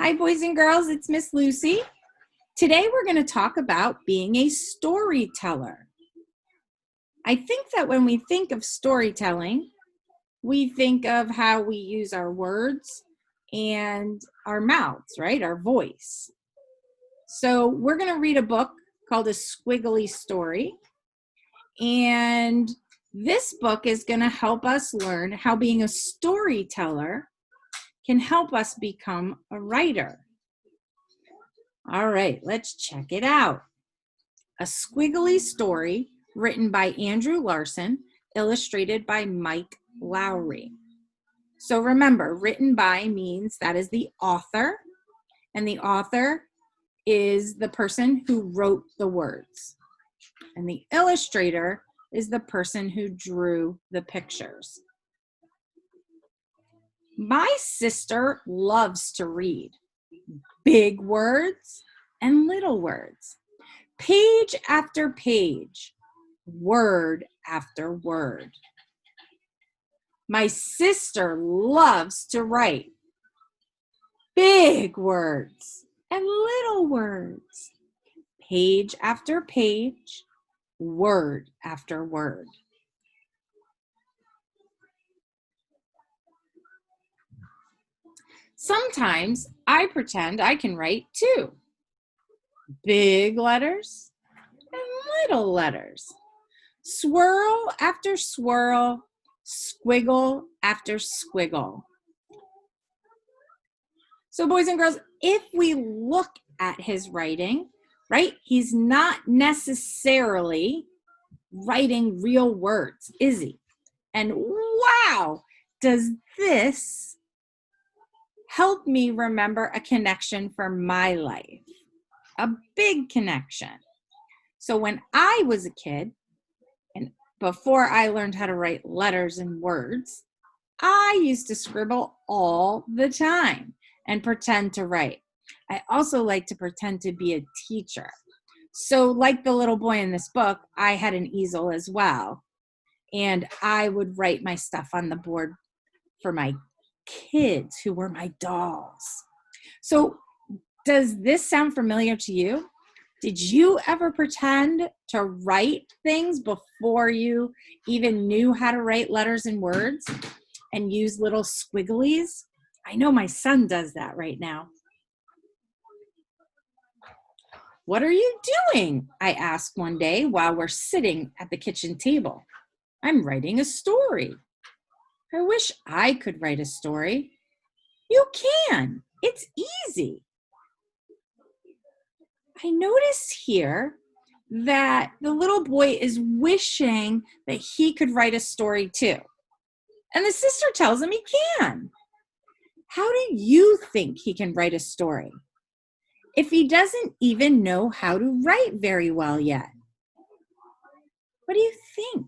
Hi, boys and girls, it's Miss Lucy. Today we're going to talk about being a storyteller. I think that when we think of storytelling, we think of how we use our words and our mouths, right? Our voice. So we're going to read a book called A Squiggly Story. And this book is going to help us learn how being a storyteller can help us become a writer. All right, let's check it out. A Squiggly Story, written by Andrew Larson, illustrated by Mike Lowry. So remember, written by means that is the author, and the author is the person who wrote the words. And the illustrator is the person who drew the pictures. My sister loves to read big words and little words, page after page, word after word. My sister loves to write big words and little words, page after page, word after word. Sometimes I pretend I can write too. Big letters and little letters. Swirl after swirl, squiggle after squiggle. So boys and girls, if we look at his writing, right, he's not necessarily writing real words, is he? And wow, does this help me remember a connection for my life? A big connection. So when I was a kid, and before I learned how to write letters and words, I used to scribble all the time and pretend to write. I also like to pretend to be a teacher. So like the little boy in this book, I had an easel as well. And I would write my stuff on the board for my kids who were my dolls. So does this sound familiar to you? Did you ever pretend to write things before you even knew how to write letters and words and use little squigglies? I know my son does that right now. What are you doing? I asked one day while we're sitting at the kitchen table. I'm writing a story. I wish I could write a story. You can. It's easy. I notice here that the little boy is wishing that he could write a story too. And the sister tells him he can. How do you think he can write a story if he doesn't even know how to write very well yet? What do you think?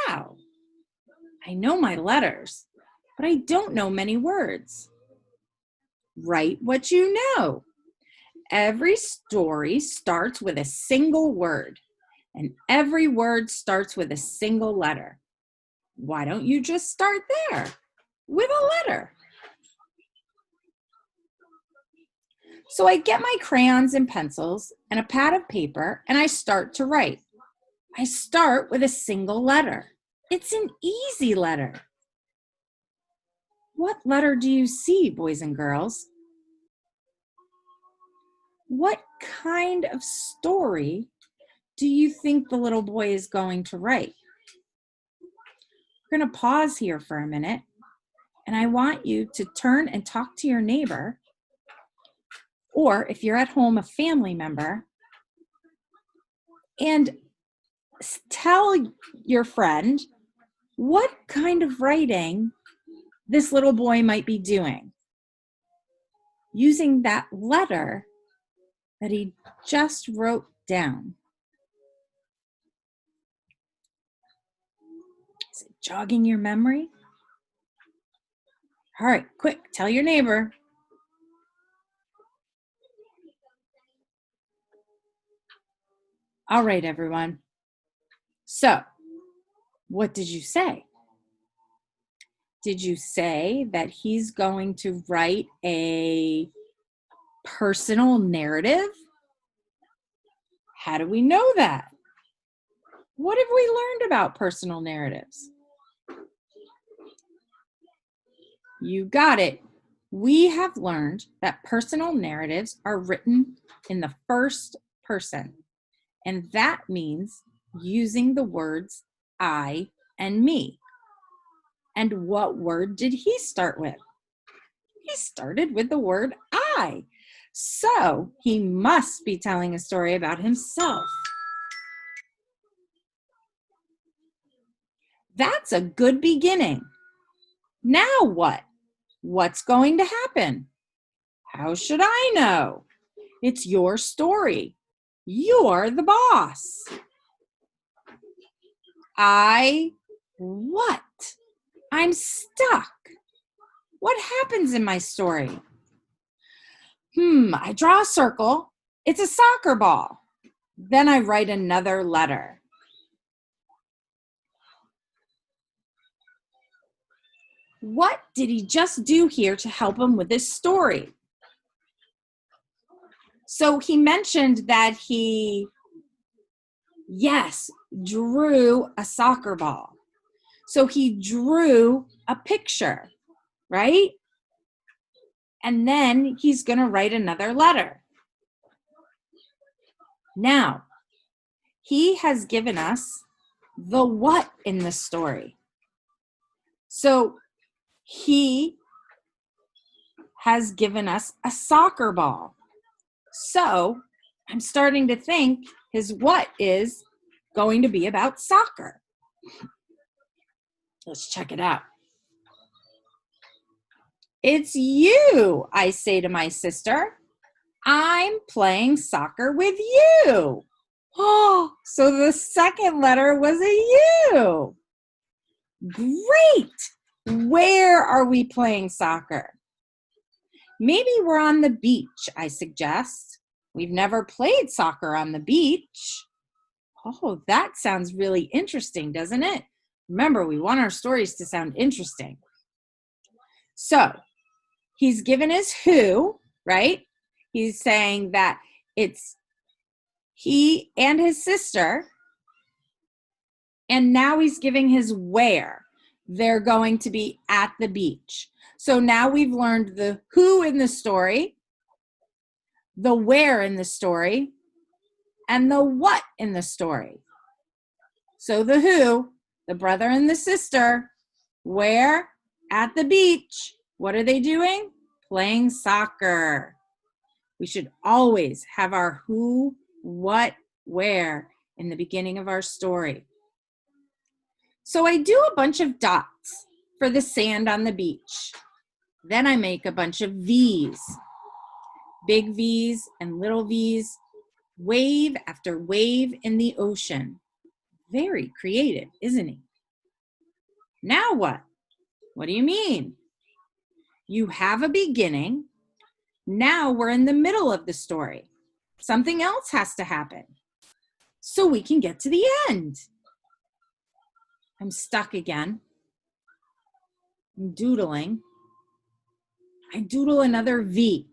How? I know my letters, but I don't know many words. Write what you know. Every story starts with a single word, and every word starts with a single letter. Why don't you just start there with a letter? So I get my crayons and pencils and a pad of paper, and I start to write. I start with a single letter. It's an easy letter. What letter do you see, boys and girls? What kind of story do you think the little boy is going to write? We're going to pause here for a minute, and I want you to turn and talk to your neighbor, or if you're at home, a family member, and tell your friend what kind of writing this little boy might be doing using that letter that he just wrote down. Is it jogging your memory? All right, quick, tell your neighbor. All right, everyone. So What did you say? Did you say that he's going to write a personal narrative? How do we know that? What have we learned about personal narratives? You got it. We have learned that personal narratives are written in the first person, and that means using the words I and me. And what word did he start with? He started with the word I. So he must be telling a story about himself. That's a good beginning. Now what? What's going to happen? How should I know? It's your story. You're the boss. What? I'm stuck. What happens in my story? I draw a circle. It's a soccer ball. Then I write another letter. What did he just do here to help him with his story? So he mentioned that he, drew a soccer ball. So he drew a picture, right? And then he's going to write another letter. Now, he has given us the what in the story. So he has given us a soccer ball. So I'm starting to think his what is going to be about soccer. Let's check it out. It's you, I say to my sister. I'm playing soccer with you. Oh, so the second letter was a U. Great. Where are we playing soccer? Maybe we're on the beach, I suggest. We've never played soccer on the beach. Oh, that sounds really interesting, doesn't it? Remember, we want our stories to sound interesting. So, he's given us who, right? He's saying that it's he and his sister. And now he's giving his where. They're going to be at the beach. So now we've learned the who in the story, the where in the story, and the what in the story. So the who, the brother and the sister, where? At the beach. What are they doing? Playing soccer. We should always have our who, what, where in the beginning of our story. So I do a bunch of dots for the sand on the beach. Then I make a bunch of V's. Big V's and little V's. Wave after wave in the ocean. Very creative, isn't he? Now what? What do you mean? You have a beginning. Now we're in the middle of the story. Something else has to happen so we can get to the end. I'm stuck again. I'm doodling. I doodle another V.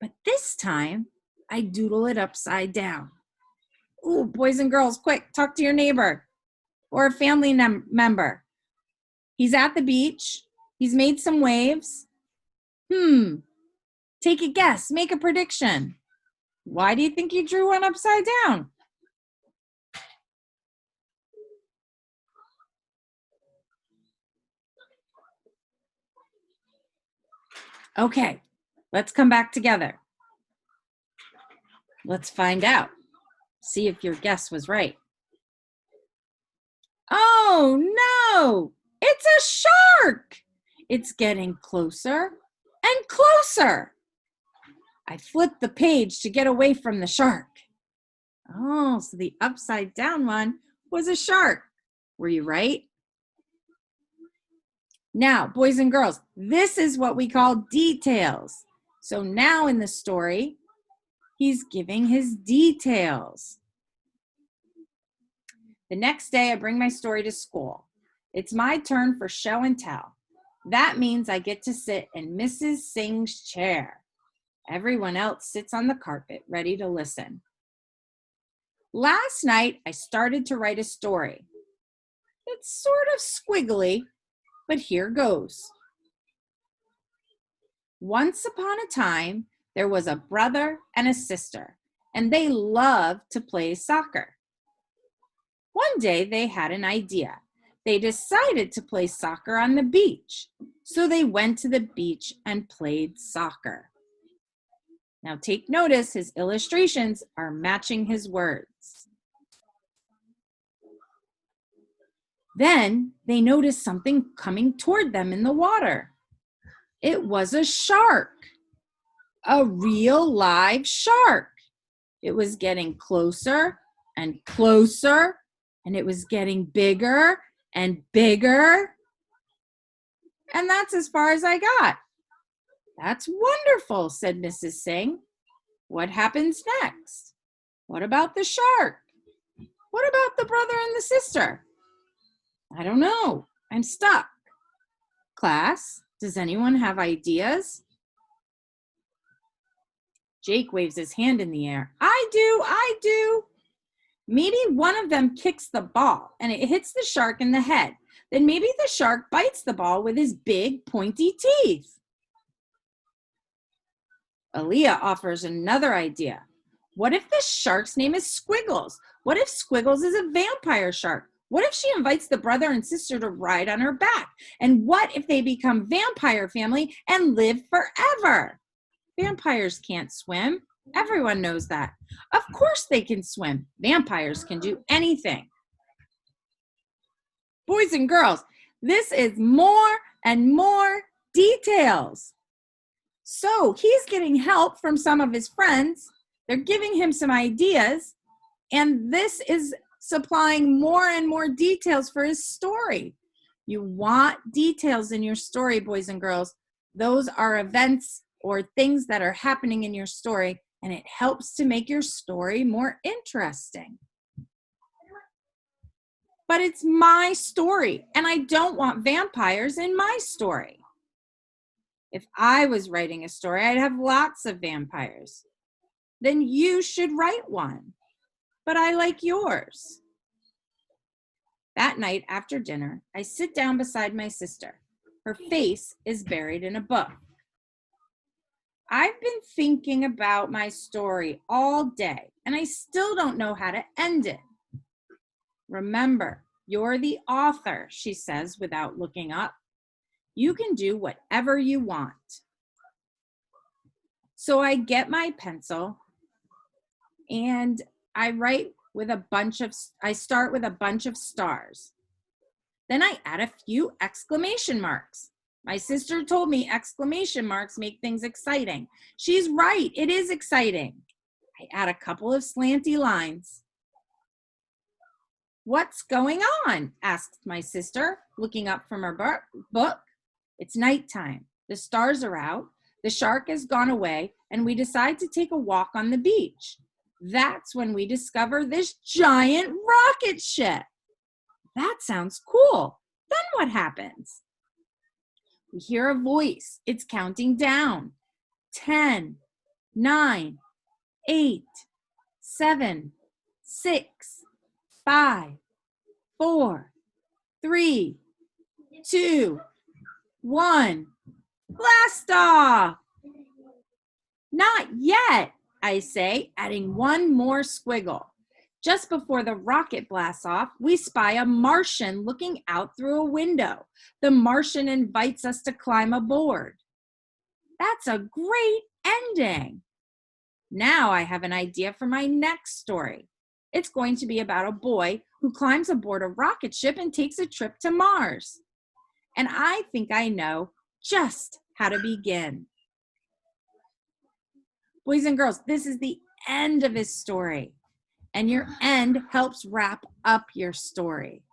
But this time, I doodle it upside down. Ooh, boys and girls, quick, talk to your neighbor or a family member. He's at the beach. He's made some waves. Take a guess. Make a prediction. Why do you think you drew one upside down? Okay, let's come back together. Let's find out. See if your guess was right. Oh no, it's a shark. It's getting closer and closer. I flipped the page to get away from the shark. Oh, so the upside down one was a shark. Were you right? Now, boys and girls, this is what we call details. So now in the story, he's giving his details. The next day, I bring my story to school. It's my turn for show and tell. That means I get to sit in Mrs. Singh's chair. Everyone else sits on the carpet, ready to listen. Last night, I started to write a story. It's sort of squiggly, but here goes. Once upon a time, there was a brother and a sister, and they loved to play soccer. One day, they had an idea. They decided to play soccer on the beach, so they went to the beach and played soccer. Now take notice, his illustrations are matching his words. Then they noticed something coming toward them in the water. It was a shark, a real live shark. It was getting closer and closer, and it was getting bigger and bigger. And that's as far as I got. That's wonderful, said Mrs. Singh. What happens next? What about the shark? What about the brother and the sister? I don't know. I'm stuck. Class, does anyone have ideas? Jake waves his hand in the air. I do. Maybe one of them kicks the ball and it hits the shark in the head. Then maybe the shark bites the ball with his big pointy teeth. Aaliyah offers another idea. What if the shark's name is Squiggles? What if Squiggles is a vampire shark? What if she invites the brother and sister to ride on her back? And what if they become vampire family and live forever? Vampires can't swim. Everyone knows that. Of course they can swim. Vampires can do anything. Boys and girls, this is more and more details. So he's getting help from some of his friends. They're giving him some ideas, and this is supplying more and more details for his story. You want details in your story, boys and girls. Those are events or things that are happening in your story, and it helps to make your story more interesting. But it's my story, and I don't want vampires in my story. If I was writing a story, I'd have lots of vampires. Then you should write one. But I like yours. That night after dinner, I sit down beside my sister. Her face is buried in a book. I've been thinking about my story all day, and I still don't know how to end it. Remember, you're the author, she says without looking up. You can do whatever you want. So I get my pencil and I start with a bunch of stars. Then I add a few exclamation marks. My sister told me exclamation marks make things exciting. She's right, it is exciting. I add a couple of slanty lines. What's going on? Asked my sister, looking up from her book. It's nighttime. The stars are out. The shark has gone away, and we decide to take a walk on the beach. That's when we discover this giant rocket ship. That sounds cool. Then what happens? We hear a voice. It's counting down. 10, 9, 8, 7, 6, 5, 4, 3, 2, 1. Blast off! Not yet, I say, adding one more squiggle. Just before the rocket blasts off, we spy a Martian looking out through a window. The Martian invites us to climb aboard. That's a great ending. Now I have an idea for my next story. It's going to be about a boy who climbs aboard a rocket ship and takes a trip to Mars. And I think I know just how to begin. Boys and girls, this is the end of his story. And your end helps wrap up your story.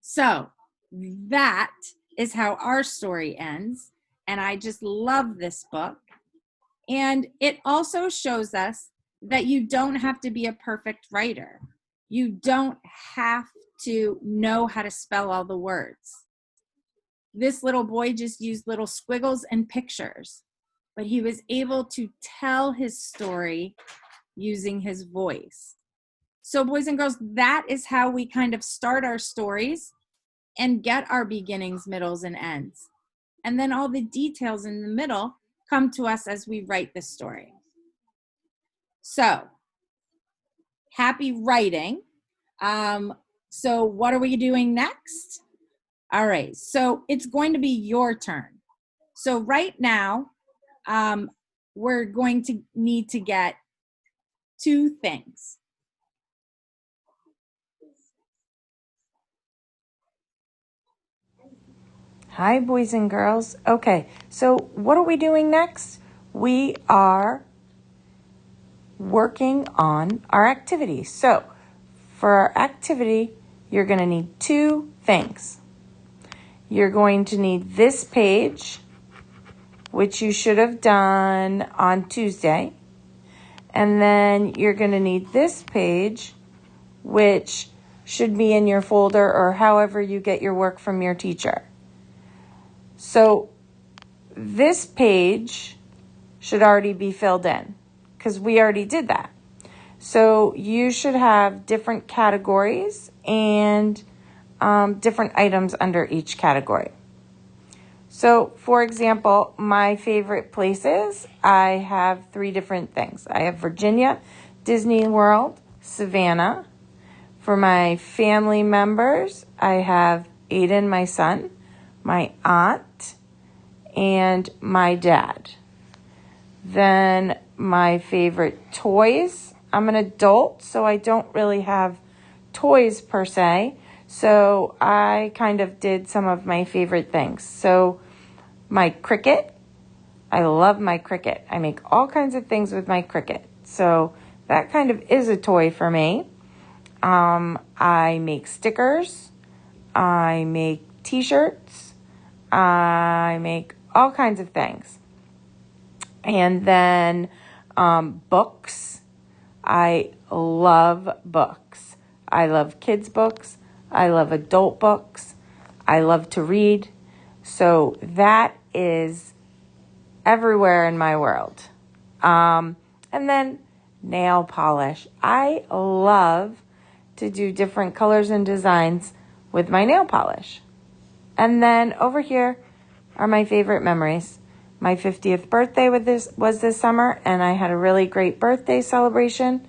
So that is how our story ends. And I just love this book. And it also shows us that you don't have to be a perfect writer. You don't have to know how to spell all the words. This little boy just used little squiggles and pictures, but he was able to tell his story using his voice. So boys and girls, that is how we kind of start our stories and get our beginnings, middles, and ends. And then all the details in the middle come to us as we write the story. So, happy writing. So what are we doing next? All right, so it's going to be your turn. So right now, we're going to need to get two things. Hi, boys and girls. Okay, so what are we doing next? We are working on our activity. So for our activity, you're going to need two things. You're going to need this page, which you should have done on Tuesday. And then you're going to need this page, which should be in your folder or however you get your work from your teacher. So this page should already be filled in because we already did that. So you should have different categories and different items under each category. So, for example, my favorite places, I have three different things. I have Virginia, Disney World, Savannah. For my family members, I have Aiden, my son, my aunt, and my dad. Then my favorite toys. I'm an adult, so I don't really have toys per se. So I kind of did some of my favorite things. So my Cricut, I love my Cricut. I make all kinds of things with my Cricut. So that kind of is a toy for me. I make stickers. I make t-shirts. I make all kinds of things. And then books. I love books. I love kids' books. I love adult books. I love to read. So that is everywhere in my world. And then nail polish. I love to do different colors and designs with my nail polish. And then over here are my favorite memories. My 50th birthday was this summer, and I had a really great birthday celebration.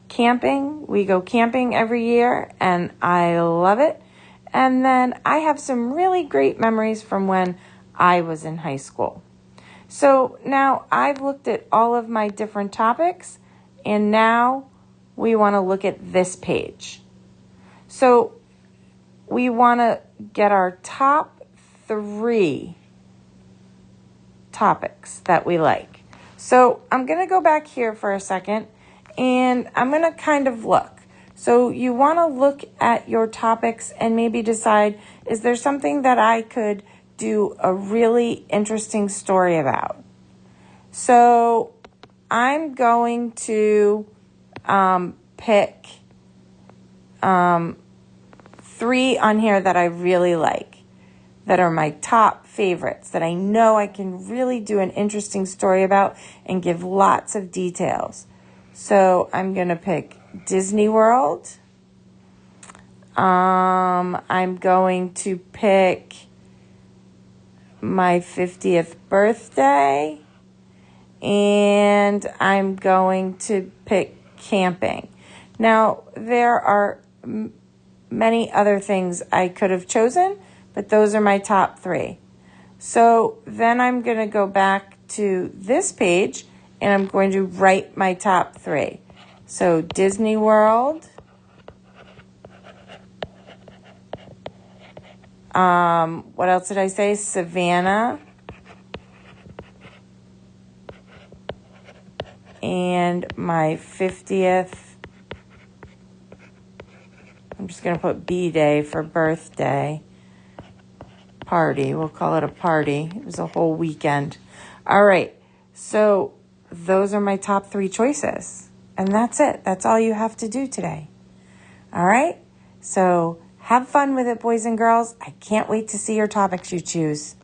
Camping, we go camping every year, and I love it. And then I have some really great memories from when I was in high school. So now I've looked at all of my different topics, and now we want to look at this page. So we want to get our top 3 topics that we like. So I'm going to go back here for a second, and I'm going to kind of look. So you want to look at your topics and maybe decide, is there something that I could do a really interesting story about? So I'm going to pick 3 on here that I really like, that are my top favorites, that I know I can really do an interesting story about and give lots of details. So I'm going to pick Disney World. I'm going to pick my 50th birthday. And I'm going to pick camping. Now, there are many other things I could have chosen, but those are my top 3. So then I'm going to go back to this page, and I'm going to write my top 3. So Disney World, what else did I say? Savannah, and my 50th, I'm just going to put B-Day for birthday. Party. We'll call it a party. It was a whole weekend. All right. So those are my top 3 choices. And that's it. That's all you have to do today. All right? So have fun with it, boys and girls. I can't wait to see your topics you choose.